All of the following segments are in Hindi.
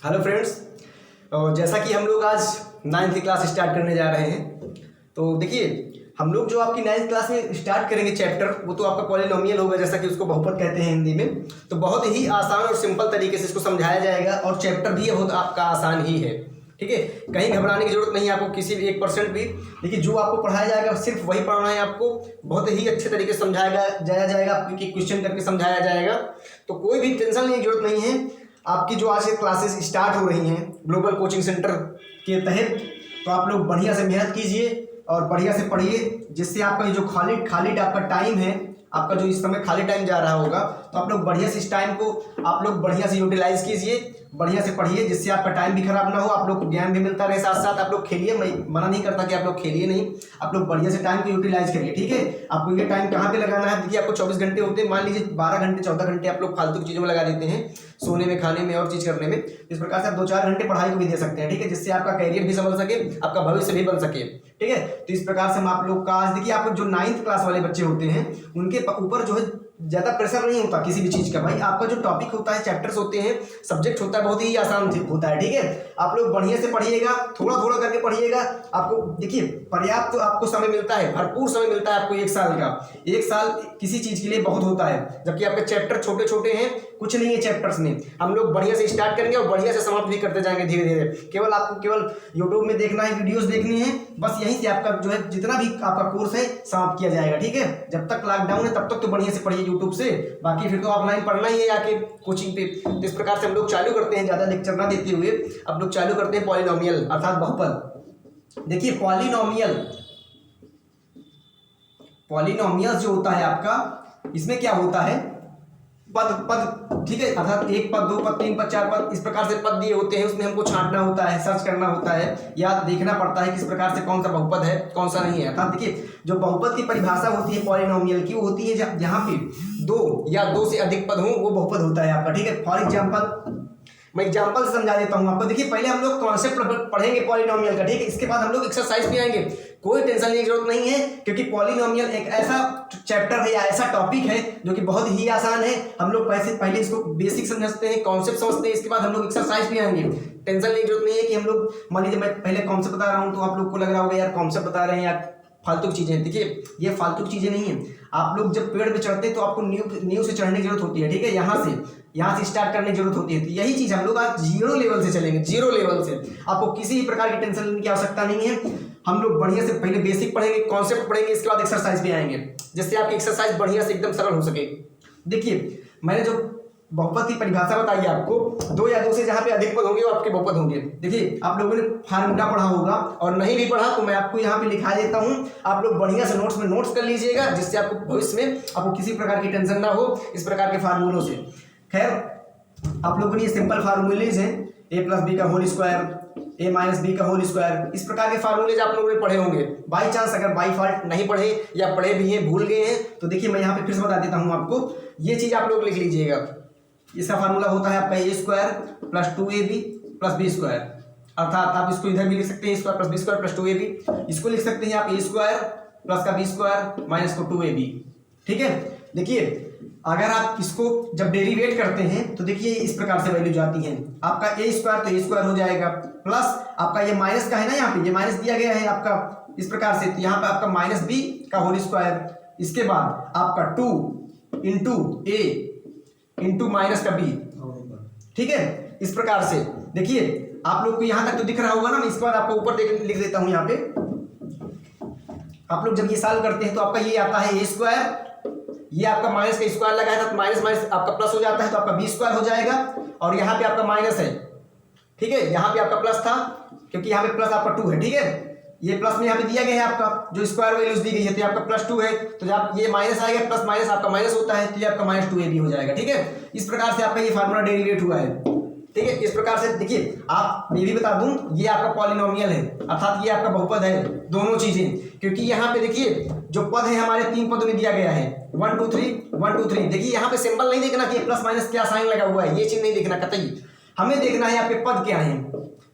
हेलो फ्रेंड्स, जैसा कि हम लोग आज 9th क्लास स्टार्ट करने जा रहे हैं। तो देखिए, हम लोग जो आपकी 9th क्लास में स्टार्ट करेंगे चैप्टर, वो तो आपका पॉलिनोमियल होगा, जैसा कि उसको बहुपद कहते हैं हिंदी में। तो बहुत ही आसान और सिंपल तरीके से इसको समझाया जाएगा और चैप्टर भी बहुत आपका आसान ही है। ठीक है, कहीं घबराने की जरूरत नहीं है आपको किसी भी 1% भी। देखिए, जो आपको पढ़ाया जाएगा सिर्फ वही पढ़ना है आपको। बहुत ही अच्छे तरीके से समझाया जाएगा, आपकी क्वेश्चन करके समझाया जाएगा। तो कोई भी टेंशन लेने की जरूरत नहीं है। आपकी जो आज से क्लासेस स्टार्ट हो रही हैं ग्लोबल कोचिंग सेंटर के तहत, तो आप लोग बढ़िया से मेहनत कीजिए और बढ़िया से पढ़िए, जिससे आपका ये जो खाली आपका टाइम है, आपका जो इस समय खाली टाइम जा रहा होगा, तो आप लोग बढ़िया से इस टाइम को आप लोग बढ़िया से यूटिलाइज कीजिए, बढ़िया से पढ़िए, जिससे आपका टाइम भी खराब ना हो, आप लोग को ज्ञान भी मिलता रहे। साथ साथ आप लोग खेलिए, मैं मना नहीं करता कि आप लोग खेलिए नहीं, आप लोग बढ़िया से टाइम को यूटिलाइज करिए। ठीक है, आपको ये टाइम कहाँ पे लगाना है? देखिए, आपको 24 घंटे होते हैं, मान लीजिए 12 घंटे 14 घंटे आप लोग फालतू की चीज़ों में लगा देते हैं, सोने में, खाने में और चीज़ करने में। इस प्रकार से आप 2-4 घंटे पढ़ाई को भी दे सकते हैं। ठीक है, जिससे आपका कैरियर भी संभल सके, आपका भविष्य भी बन सके। ठीक है, तो इस प्रकार से हम आप लोग का आज देखिए, आप लोग जो 9th क्लास वाले बच्चे होते हैं उनके ऊपर जो है ज़्यादा प्रेशर नहीं होता किसी भी चीज़ का। भाई, आपका जो टॉपिक होता है, चैप्टर्स होते हैं, सब्जेक्ट होता है, बहुत ही आसान होता है। ठीक है, आप लोग बढ़िया से पढ़िएगा, थोड़ा थोड़ा करके पढ़िएगा। आपको देखिए, पर्याप्त तो आपको समय मिलता है, भरपूर समय मिलता है आपको 1 साल का। 1 साल किसी चीज़ के लिए बहुत होता है, जबकि आपके चैप्टर छोटे छोटे हैं, कुछ नहीं है चैप्टर्स में। हम लोग बढ़िया से स्टार्ट करेंगे और बढ़िया से समाप्त भी करते जाएंगे धीरे धीरे। केवल आपको केवल यूट्यूब में देखना है, वीडियोस देखनी है, बस यहीं से आपका जो है जितना भी आपका कोर्स है समाप्त किया जाएगा। ठीक है, जब तक लॉकडाउन है तब तक तो बढ़िया से पढ़िए यूट्यूब से, बाकी फिर तो ऑफलाइन पढ़ना ही है आके कोचिंग पे। तो इस प्रकार से हम लोग चालू करते हैं, ज़्यादा लेक्चर ना देते हुए अब लोग चालू करते हैं पॉलिनोमियल अर्थात बहुपद। देखिए, पॉलिनोमियल जो होता है आपका, इसमें क्या होता है, पद। ठीक है, अर्थात 1 पद, 2 पद, 3 पद, 4 पद, इस प्रकार से पद दिए होते हैं। उसमें हमको छांटना होता है, सर्च करना होता है, या देखना पड़ता है किस प्रकार से कौन सा बहुपद है कौन सा नहीं है। अर्थात देखिए, जो बहुपद की परिभाषा होती है पॉलिनोमियल की, वो होती है जहाँ पे 2 या 2 से अधिक पद हों, वो बहुपद होता है आपका। ठीक है, फॉर एग्जाम्पल मैं एग्जाम्पल से समझा देता हूँ आपको। देखिए, पहले हम लोग कॉन्सेप्ट पढ़ेंगे पॉलिनोमियल का। ठीक है, इसके बाद हम लोग एक्सरसाइज पे आएंगे। कोई टेंशन लेने की जरूरत नहीं है, क्योंकि पॉलिनोमियल एक ऐसा चैप्टर है या ऐसा टॉपिक है जो कि बहुत ही आसान है। हम लोग पहले इसको बेसिक समझते हैं, कॉन्सेप्ट समझते हैं, इसके बाद हम लोग एक्सरसाइज पे आएंगे। टेंशन लेने की जरूरत नहीं है कि हम लोग, मान लीजिए मैं पहले कॉन्सेप्ट बता रहा हूँ तो आप लोग को लग रहा होगा यार कॉन्सेप्ट बता रहे हैं यार, फालतू की चीजें। देखिए, ये फालतू की चीजें नहीं है। आप लोग जब पेड़ पे चढ़ते हैं तो आपको नींव से चढ़ने की जरूरत होती है। ठीक है, यहाँ से स्टार्ट करने की जरूरत होती है। तो यही चीज हम लोग आज 0 लेवल से चलेंगे, 0 लेवल से। आपको किसी भी प्रकार की टेंशन लेने की आवश्यकता नहीं है। हम लोग बढ़िया से पहले बेसिक पढ़ेंगे, कॉन्सेप्ट पढ़ेंगे, इसके बाद एक्सरसाइज पे आएंगे, जिससे आपकी एक्सरसाइज बढ़िया से एकदम सरल हो सके। देखिए, मैंने जो बहुपद की परिभाषा बताई आपको, 2 या 2 से जहाँ पे अधिक पद होंगे वो आपके बहुपद होंगे। देखिए, आप लोगों ने फार्मूला पढ़ा होगा, और नहीं भी पढ़ा तो मैं आपको यहाँ पे लिखा देता हूँ। आप लोग बढ़िया से नोट्स में नोट्स कर लीजिएगा, जिससे आपको भविष्य में आपको किसी प्रकार की टेंशन ना हो इस प्रकार के फार्मूलों से। खैर, आप लोगों ने ये सिंपल फार्मूलेज हैं, a+b का होल स्क्वायर, a-b का होल स्क्वायर, इस प्रकार के फार्मूलेज आप लोगों ने पढ़े होंगे। बाई चांस अगर बाई फॉल्ट नहीं पढ़े या पढ़े भी हैं, भूल गए हैं, तो देखिए मैं यहाँ पे फिर से बता देता हूँ आपको। ये चीज़ आप लोग लिख लीजिएगा। इसका फार्मूला होता है आपका a² + 2ab + b²। अर्थात आप इसको इधर भी लिख सकते हैं, a² + b² + 2ab। इसको लिख सकते हैं आप a² + का b² - इसको 2ab। ठीक है, देखिए, अगर आप इसको जब डेरिवेट करते हैं तो देखिए इस प्रकार से वैल्यू जाती है। आपका a² तो a² हो जाएगा, प्लस आपका ये माइनस का है ना, यहाँ पे ये माइनस दिया गया है आपका इस प्रकार से, तो यहाँ पे आपका -b का होल स्क्वायर। इसके बाद आपका 2 × a × माइनस का b। ठीक है, इस प्रकार से देखिए, आप लोग को यहाँ तक तो दिख रहा होगा ना। इसके बाद आपको ऊपर लिख देता हूँ यहाँ पे। आप लोग जब ये सॉल्व करते हैं तो आपका ये आता है a², ये आपका माइनस का स्क्वायर लगा है तो माइनस आपका प्लस हो जाता है, तो आपका b² हो जाएगा, और यहाँ पे आपका माइनस है। ठीक है, यहाँ पे आपका प्लस था क्योंकि यहाँ पे प्लस आपका 2 है। ठीक है, ये प्लस में यहाँ पे दिया गया है आपका जो स्क्वायर वैल्यूज दी गई है, तो आपका +2 है, तो जब ये माइनस आएगा, प्लस माइनस आपका माइनस होता है, तो ये आपका -2ab हो जाएगा। ठीक है, इस प्रकार से आपका ये फार्मूला डेरिवेट हुआ है। ठीक है, इस प्रकार से देखिए, आप मैं भी बता दूं, ये आपका पॉलिनोमियल है, अर्थात ये आपका बहुपद है, दोनों चीजें। क्योंकि यहाँ पे देखिए जो पद है हमारे 3 पदों में दिया गया है, 1 2 3 1 2 3। देखिए, यहाँ पे सिंबल नहीं देखना कि प्लस माइनस क्या साइन लगा हुआ है, ये चीज नहीं देखना कतई। हमें देखना है यहाँ पे पद क्या है।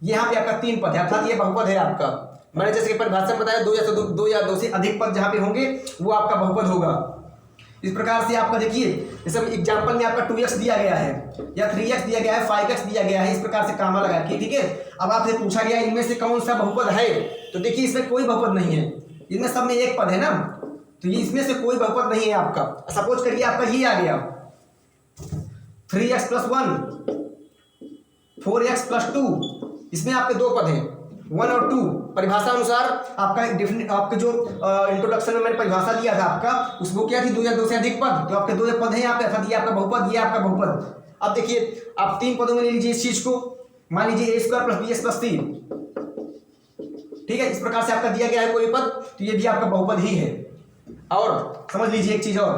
यहाँ पे आपका 3 पद है, अर्थात ये बहुपद है आपका। मैंने जैसे परिभाषा में बताया, 2 या 2 से अधिक पद जहाँ पे होंगे वो आपका बहुपद होगा। इस प्रकार से आपका देखिए, जैसे एग्जाम्पल में आपका 2x दिया गया है या 3x दिया गया है, 5x दिया गया है, इस प्रकार से कामा लगा के, ठीक है। अब आपसे पूछा गया इनमें से कौन सा बहुपद है, तो देखिए इसमें कोई बहुपद नहीं है, इनमें सब में एक पद है ना, तो ये इसमें से कोई बहुपद नहीं है आपका। सपोज करिए आपका ये आ गया 3x + 1 4x + 2, इसमें आपके दो पद हैं 1 और 2। परिभाषा अनुसार आपका आपके जो इंट्रोडक्शन में मैंने परिभाषा दिया था आपका, उसको क्या थी, 2 या 2 से अधिक पद, तो आपके 2 पद हैं यहाँ पे, अर्थात ये आपका बहुपद, ये आपका बहुपद। अब देखिए आप 3 पदों में ले लीजिए इस चीज को, मान लीजिए a² + bs + 3, ठीक है। इस प्रकार से आपका दिया गया है कोई पद, तो ये भी आपका बहुपद ही है। और समझ लीजिए एक चीज और,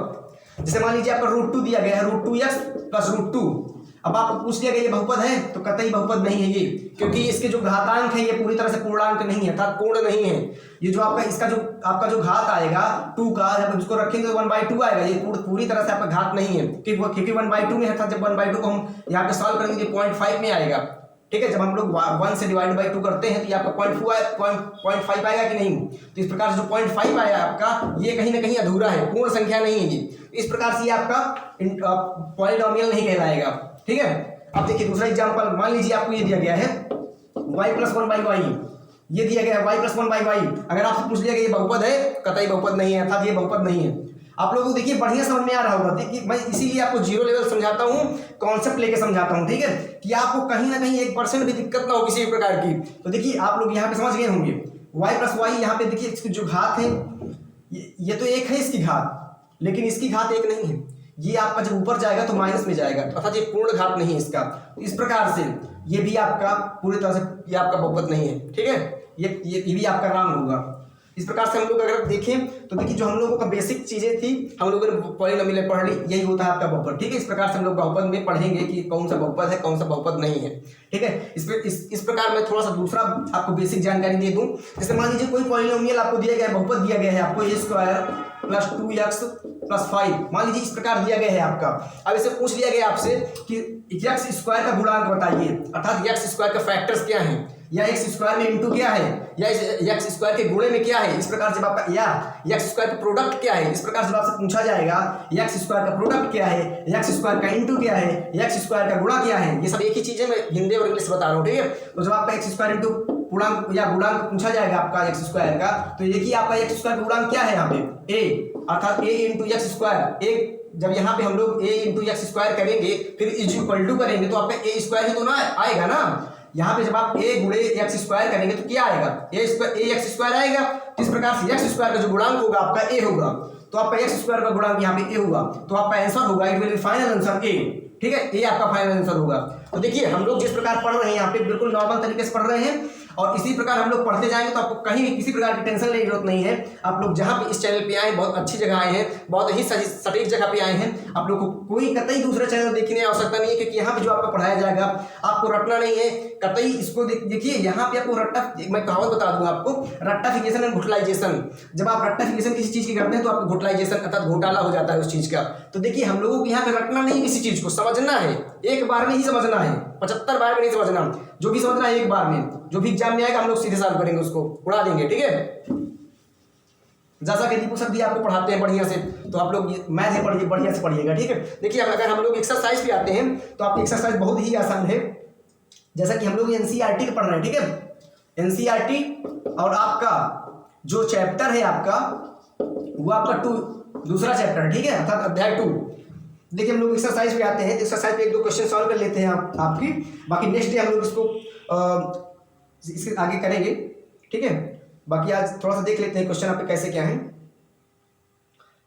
जैसे मान लीजिए आपका √2 दिया गया है, √2x + √2। अब आपको पूछ लिया गया ये बहुपद है, तो कतई बहुपद नहीं है ये, क्योंकि इसके जो घातांक है ये पूरी तरह से पूर्णांक नहीं है, अर्थात पूर्ण नहीं है। ये जो आपका इसका जो आपका जो घात आएगा 2 का, जब इसको रखेंगे तो 1/2 आएगा, ये पूरी तरह से आपका घात नहीं है, क्योंकि 1/2 में है, अर्थात जब 1/2 को हम यहाँ पे सॉल्व करेंगे 0.5 में आएगा, ठीक है। जब हम लोग 1 से डिवाइड बाई 2 करते हैं तो ये आपका 0.5 आएगा कि नहीं, तो इस प्रकार से जो 0.5 आया आपका, ये कहीं ना कहीं अधूरा है, पूर्ण संख्या नहीं है ये, इस प्रकार से ये आपका पॉलिनोमियल नहीं कहलाएगा, ठीक है। अब देखिए दूसरा एग्जांपल, मान लीजिए आपको ये दिया गया है y + 1/y, ये दिया गया है y + 1/y। अगर आपसे पूछ लिया गया ये बहुपद है, कतई बहुपद नहीं है, अर्थात ये बहुपद नहीं है। आप लोगों को देखिए बढ़िया समझ में आ रहा होगा, देखिए मैं इसीलिए आपको 0 लेवल समझाता हूँ, कॉन्सेप्ट लेके समझाता हूँ, ठीक है, कि आपको कहीं ना कहीं 1% भी दिक्कत ना हो किसी भी प्रकार की। तो देखिए आप लोग यहाँ पे समझ गए होंगे, y + y, यहाँ पे देखिए इसकी जो घात है ये तो 1 है इसकी घात, लेकिन इसकी घात 1 नहीं है, ये आपका जब ऊपर जाएगा तो माइनस में जाएगा, अर्थात ये पूर्ण घात नहीं है इसका। इस प्रकार से ये भी आपका पूरी तरह से ये आपका बहुपद नहीं है, ठीक है, ये भी आपका रॉन्ग होगा। इस प्रकार से हम लोग अगर देखें तो देखिए जो हम लोगों का बेसिक चीजें थी हम लोगों ने पॉलिनोमियल पढ़ ली, यही होता है आपका बहुपद, ठीक है। इस प्रकार से हम लोग बहुपद में पढ़ेंगे कि कौन सा बहुपद है, कौन सा बहुपद नहीं है, ठीक है। इस प्रकार मैं थोड़ा सा दूसरा आपको बेसिक जानकारी दे दूं। जैसे मान लीजिए कोई पॉलिनोमियल आपको दिया गया है, बहुपद दिया गया है आपको a² + 2x + 5, मान लीजिए इस प्रकार दिया गया है आपका। अब इसे पूछ लिया गया आपसे कि x² का गुणांक बताइए, अर्थात x² का फैक्टर्स क्या है, या x² में इंटू क्या है, या x² के गुणे में क्या है, इस प्रकार जब आपका, या x² का प्रोडक्ट क्या है, इस प्रकार जब आपसे पूछा जाएगा x² का प्रोडक्ट क्या है, x² का इंटू क्या है, x² का गुणा क्या है, ये सब एक ही चीज है, मैं हिंदी और इंग्लिश बता रहा हूँ, ठीक है। तो जब आपका x² इंटू पूर्णांक या गुणांक पूछा जाएगा आपका x² का, तो देखिए आपका x² का गुणांक क्या है यहाँ पे a, अर्थात a × x²। एक जब यहाँ पे हम लोग a × x² करेंगे फिर = करेंगे तो आपका a² ही तो ना आएगा ना। यहाँ पे जब आप a × x² करेंगे तो क्या आएगा, ax² आएगा। इस प्रकार से x² का जो गुणांक होगा आपका a होगा, तो आपका x² का गुणांक यहाँ पे a होगा, तो आपका आंसर होगा, it will be final answer a, ठीक है, ये आपका फाइनल आंसर होगा। तो देखिए हम लोग जिस प्रकार पढ़ रहे हैं यहाँ पे बिल्कुल नॉर्मल तरीके से पढ़ रहे हैं, और इसी प्रकार हम लोग पढ़ते जाएंगे तो आपको कहीं भी किसी प्रकार की टेंशन लेने की जरूरत नहीं है। आप लोग जहाँ पे इस चैनल पे आए बहुत अच्छी जगह आए हैं, बहुत ही सटीक जगह पे आए हैं, आप लोग को कोई कतई दूसरे चैनल देखने की आवश्यकता नहीं है, क्योंकि यहाँ पे जो आपको पढ़ाया जाएगा आपको रटना नहीं है कतई। इसको देखिए यहाँ पे आपको रट्टा, मैं कहावत बता दूंगा आपको, रट्टाफिकेशन एंड घोटालाइजेशन। जब आप रट्टाफिकेशन किसी चीज की करते हैं तो आपको घोटालाइजेशन अर्थात घोटाला हो जाता है उस चीज का। तो देखिए हम लोगों को यहाँ पे रटना नहीं, किसी चीज को समझना है, एक बार में ही समझना है, 75 बार में नहीं समझना। जो भी समझना है एक बार में, जो भी एग्जाम में आएगा हम लोग सीधे सॉल्व करेंगे, उसको उड़ा देंगे, ठीक है। जैसा कि दीपू सर भी आपको पढ़ाते हैं बढ़िया से, तो आप लोग मैथ है पढ़िए, बढ़िया से पढ़िएगा, ठीक है। देखिए अगर हम लोग एक्सरसाइज पे आते हैं तो आपकी एक्सरसाइज बहुत ही आसान है। जैसा कि हम लोग एनसीईआरटी पढ़ रहे हैं, ठीक है, एनसीईआरटी, और आपका जो चैप्टर है आपका वो आपका दूसरा चैप्टर, ठीक है, अर्थात अध्याय 2। देखिए हम लोग एक्सरसाइज पे आते हैं, एक्सरसाइज पे 1-2 क्वेश्चन सॉल्व कर लेते हैं आपकी, बाकी नेक्स्ट डे हम लोग इसको इसके आगे करेंगे, ठीक है। बाकी आज थोड़ा सा देख लेते हैं क्वेश्चन आपके कैसे क्या है।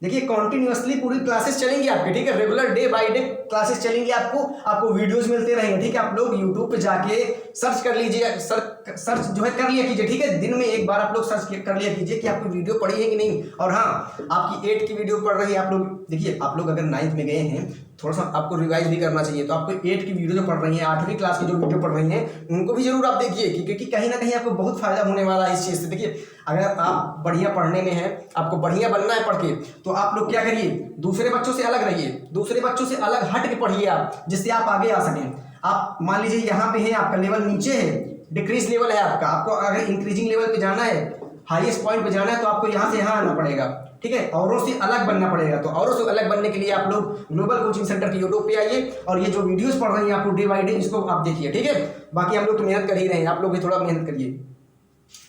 देखिए कंटिन्यूअसली पूरी क्लासेस चलेंगी आपके, ठीक है, regular day by day classes चलेंगी, आपको वीडियोस मिलते रहेंगे, ठीक है। आप लोग यूट्यूब पे जाके सर्च कर लीजिए, सर्च जो है कर लिया कीजिए, ठीक है। दिन में एक बार आप लोग सर्च कर लिया कीजिए कि आपकी वीडियो पढ़ी है कि नहीं। और हाँ, आपकी 8 की वीडियो पढ़ रही है, आप लोग देखिए, आप लोग अगर 9th में गए हैं थोड़ा सा आपको रिवाइज भी करना चाहिए, तो आपको 8 की वीडियो जो पढ़ रही हैं, 8वीं क्लास की जो वीडियो पढ़ रही हैं, उनको भी जरूर आप देखिए, क्योंकि कहीं ना कहीं आपको बहुत फायदा होने वाला है इस चीज़ से। देखिए अगर आप बढ़िया पढ़ने में हैं, आपको बढ़िया बनना है पढ़ के, तो आप लोग क्या करिए, दूसरे बच्चों से अलग रहिए, दूसरे बच्चों से अलग हट के पढ़िए आप, जिससे आप आगे आ सकें। आप मान लीजिए यहाँ पे है, आपका लेवल नीचे है, डिक्रीज लेवल है आपका, आपको अगर इंक्रीजिंग लेवल पे जाना है, हाईएस्ट पॉइंट पे जाना है तो आपको यहाँ से यहाँ आना पड़ेगा, ठीक है, औरों से अलग बनना पड़ेगा। तो औरों से अलग बनने के लिए आप लोग ग्लोबल कोचिंग सेंटर की यूट्यूब पे आइए और ये जो वीडियोस पढ़ रहे हैं आपको डे बाई डे, इसको आप देखिए, ठीक है। बाकी हम लोग तो मेहनत कर ही रहे हैं, आप लोग भी थोड़ा मेहनत करिए।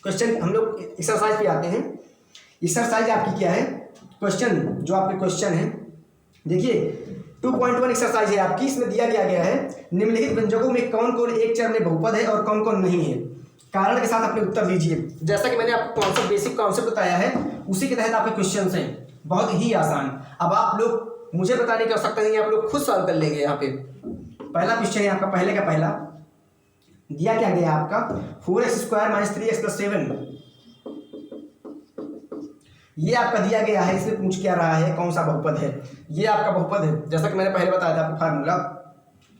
क्वेश्चन हम लोग एक्सरसाइज पे आते हैं। एक्सरसाइज आपकी क्या है, क्वेश्चन जो आपके क्वेश्चन है देखिए 2.1 एक्सरसाइज है आपकी। इसमें दिया गया है निम्नलिखित व्यंजकों में कौन कौन एक चर में बहुपद है और कौन कौन नहीं है, कारण के साथ अपने उत्तर दीजिए। जैसा कि मैंने आपको कॉन्सेप्ट, बेसिक कॉन्सेप्ट बताया है, उसी के तहत आपके क्वेश्चन हैं, बहुत ही आसान। अब आप लोग मुझे बताने की आवश्यकता नहीं है, आप लोग खुद सॉल्व कर लेंगे। यहाँ पे पहला क्वेश्चन है आपका, पहले का पहला दिया क्या गया आपका 4x² - 3x + 7, ये आपका दिया गया है। इसमें पूछ क्या रहा है, कौन सा बहुपद है, ये आपका बहुपद है। जैसा कि मैंने पहले बताया था आपको फार्मूला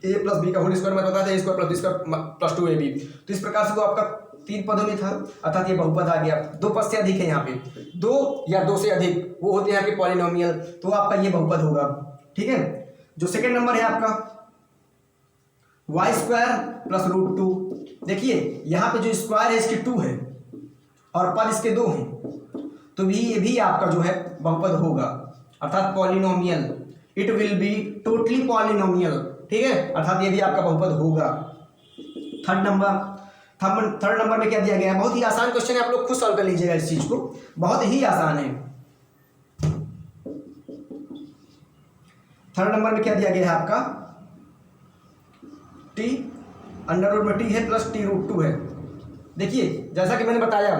a + b का होल स्क्वायर, मैं बताया था a² + b² + 2ab। तो इस प्रकार से वो आपका 3 पदों में था, अर्थात ये बहुपद आ गया। 2 पद से अधिक है यहाँ पे, 2 या 2 से अधिक वो होते हैं आपके पॉलिनोमियल, तो आपका ये बहुपद होगा, ठीक है। जो सेकंड नंबर है आपका y² + √2, देखिए यहाँ पे जो स्क्वायर है इसके 2 है और पद इसके 2 हैं, तो भी ये भी आपका जो है बहुपद होगा, अर्थात polynomial. It will be totally polynomial, ठीक है, अर्थात ये भी आपका बहुपद होगा। थर्ड नंबर में क्या दिया गया है, बहुत ही आसान क्वेश्चन है, आप लोग खुद सॉल्व कर लीजिएगा इस चीज को, बहुत ही आसान है। थर्ड नंबर में क्या दिया गया है आपका t अंडर रूट में t है प्लस t√2 है। देखिए जैसा कि मैंने बताया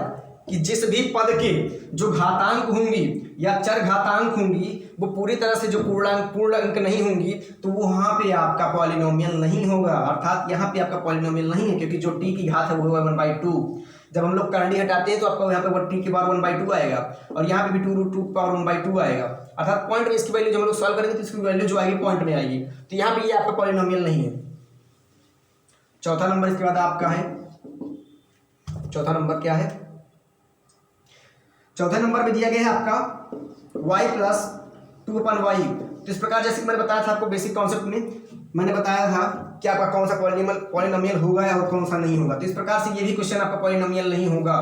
कि जिस भी पद के जो घातांक होंगी या चर घातांक होंगी वो पूरी तरह से जो पूर्ण अंक नहीं होंगी, तो वो वहाँ पे आपका पॉलिनोमियल नहीं होगा, अर्थात यहाँ पे आपका पॉलिनोमियल नहीं है, क्योंकि जो t की घात है वो है 1/2। जब हम लोग करंडी हटाते हैं तो आपको यहाँ पे t की पावर 1/2 आएगा और यहाँ पे भी 2√2 पावर 1/2 आएगा, अर्थात पॉइंट में इसकी वैल्यू जब हम लोग सॉल्व करेंगे तो इसकी वैल्यू जो आएगी पॉइंट में आएगी, तो यहाँ पे ये आपका पॉलिनोमियल नहीं है। चौथा नंबर इसके बाद आपका है, चौथा नंबर क्या है, चौथे नंबर में दिया गया है आपका y + 2/y। तो इस प्रकार जैसे कि मैंने बताया था आपको बेसिक कॉन्सेप्ट में, मैंने बताया था कि आपका कौन सा पॉलिनोमियल होगा और कौन सा नहीं होगा। तो इस प्रकार से ये भी क्वेश्चन आपका पॉलिनोमियल नहीं होगा,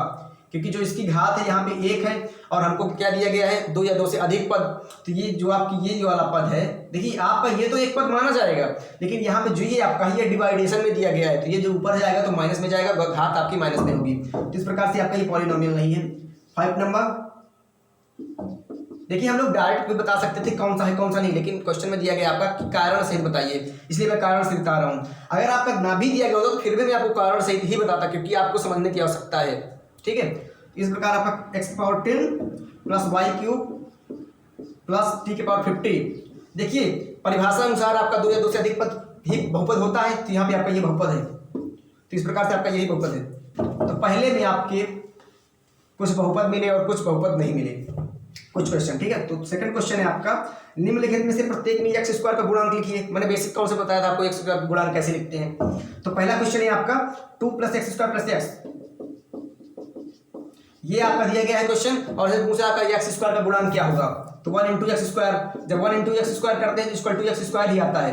क्योंकि जो इसकी घात है यहाँ पे 1 है और हमको क्या दिया गया है 2 या 2 से अधिक पद। तो ये जो आपकी ये वाला पद है, देखिए आपका ये तो एक पद माना जाएगा, लेकिन यहाँ पे जो ये आपका ये डिवाइडेशन में दिया गया है, तो ये जो ऊपर जाएगा तो माइनस में जाएगा, घात आपकी माइनस में होगी। तो इस प्रकार से आपका ये पॉलिनोमियल नहीं है। 5 नंबर देखिए हम लोग डायरेक्ट भी बता सकते थे कौन सा है कौन सा नहीं, लेकिन क्वेश्चन में दिया गया आपका कि कारण सहित बताइए, इसलिए मैं कारण सहित बता रहा हूँ। अगर आपका ना भी दिया गया होता तो फिर भी मैं आपको कारण सहित ही बताता, क्योंकि आपको समझने की आवश्यकता है, ठीक है। इस प्रकार आपका x⁻10 + y³ + t⁻50। देखिए परिभाषा अनुसार आपका 2 या 2 से अधिक पद ही बहुपद होता है, तो यहाँ पे आपका ये बहुपद है, तो इस प्रकार से आपका यही बहुपद है। तो पहले में आपके कुछ बहुपद मिले और कुछ बहुपद नहीं मिले, कुछ क्वेश्चन, ठीक है। तो सेकंड क्वेश्चन है आपका निम्नलिखित में से प्रत्येक में x² का गुणांक लिखिए। मैंने बेसिक कौन से बताया था आपको x² का गुणांक कैसे लिखते हैं। तो पहला क्वेश्चन है आपका 2 + x² + x, ये आपका दिया गया है क्वेश्चन, और इसमें पूछा आपका x² का गुणांक क्या होगा। तो 1 × x², जब 1 × x² करते हैं तो = x² ही आता है,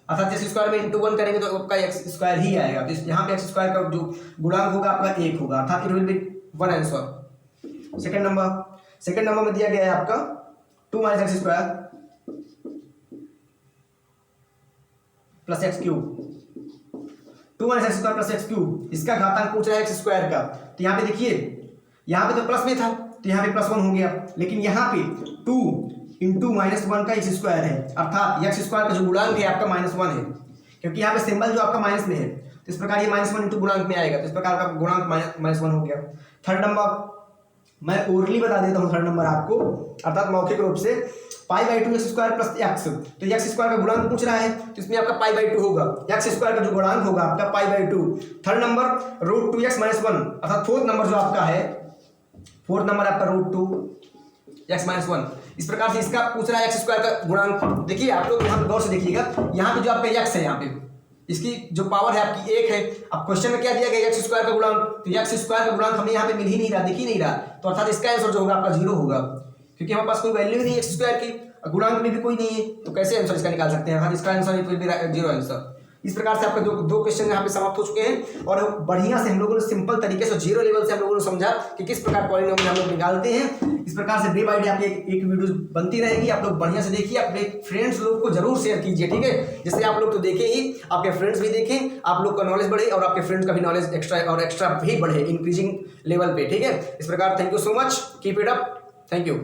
अर्थात x² में × 1 करेंगे तो आपका x² ही आएगा। तो यहाँ पे x² का जो गुणांक होगा आपका 1 होगा, अर्थात it will be 1 answer. Second number में दिया गया है आपका 2 - x² + x³, 2 - x² + x³, इसका घातांक पूछ रहा है x² का। तो यहाँ पे देखिए यहाँ पे तो प्लस में था तो यहाँ पे +1 हो गया, लेकिन यहाँ पे 2 × -1 का x² है, अर्थात x² का जो गुणांक है आपका -1 है, क्योंकि यहाँ पे सिंबल जो आपका माइनस में है, तो इस प्रकार ये -1 × गुणांक में आएगा, तो इस प्रकार का गुणांक -1 हो गया। थर्ड नंबर मैं ओरली बता देता हूँ, थर्ड नंबर आपको, अर्थात मौखिक रूप से π/2 x² + x, तो x² का गुणांक पूछ रहा है, तो इसमें आपका π/2 होगा, x² का जो गुणांक होगा आपका π/2। थर्ड नंबर √2x - 1, अर्थात फोर्थ नंबर जो आपका है, फोर्थ नंबर आपका √2x - 1, इस प्रकार से इसका पूछ रहा है x² का गुणांक। देखिए आप लोग यहाँ पे गौर से देखिएगा, यहाँ पे जो आपका x है, यहाँ पे इसकी जो पावर है आपकी 1 है। अब क्वेश्चन में क्या दिया गया x² का गुणांक, तो x² का गुणांक हमें यहाँ पे मिल ही नहीं रहा, दिख ही नहीं रहा, तो अर्थात इसका आंसर जो होगा आपका 0 होगा, क्योंकि हमारे पास कोई वैल्यू नहीं x² की, गुणांक में भी कोई नहीं है, तो कैसे आंसर इसका निकाल सकते हैं, अर्थात इसका आंसर 0 आंसर। इस प्रकार से आपका दो क्वेश्चन यहाँ पे समाप्त हो चुके हैं और बढ़िया से हम लोगों ने सिंपल तरीके से जीरो लेवल से हम लोगों ने समझा कि किस प्रकार पॉलिनोमियल हम लोग निकालते हैं। इस प्रकार से डे बाय डे आपकी एक वीडियो बनती रहेगी, आप लोग बढ़िया से देखिए, अपने फ्रेंड्स लोग को जरूर शेयर कीजिए, ठीक है। जैसे आप लोग तो देखे ही, आपके फ्रेंड्स भी देखें, आप लोग का नॉलेज बढ़े और आपके फ्रेंड्स का भी नॉलेज एक्स्ट्रा भी बढ़े इंक्रीजिंग लेवल पे, ठीक है। इस प्रकार thank you so much, keep it up, thank you.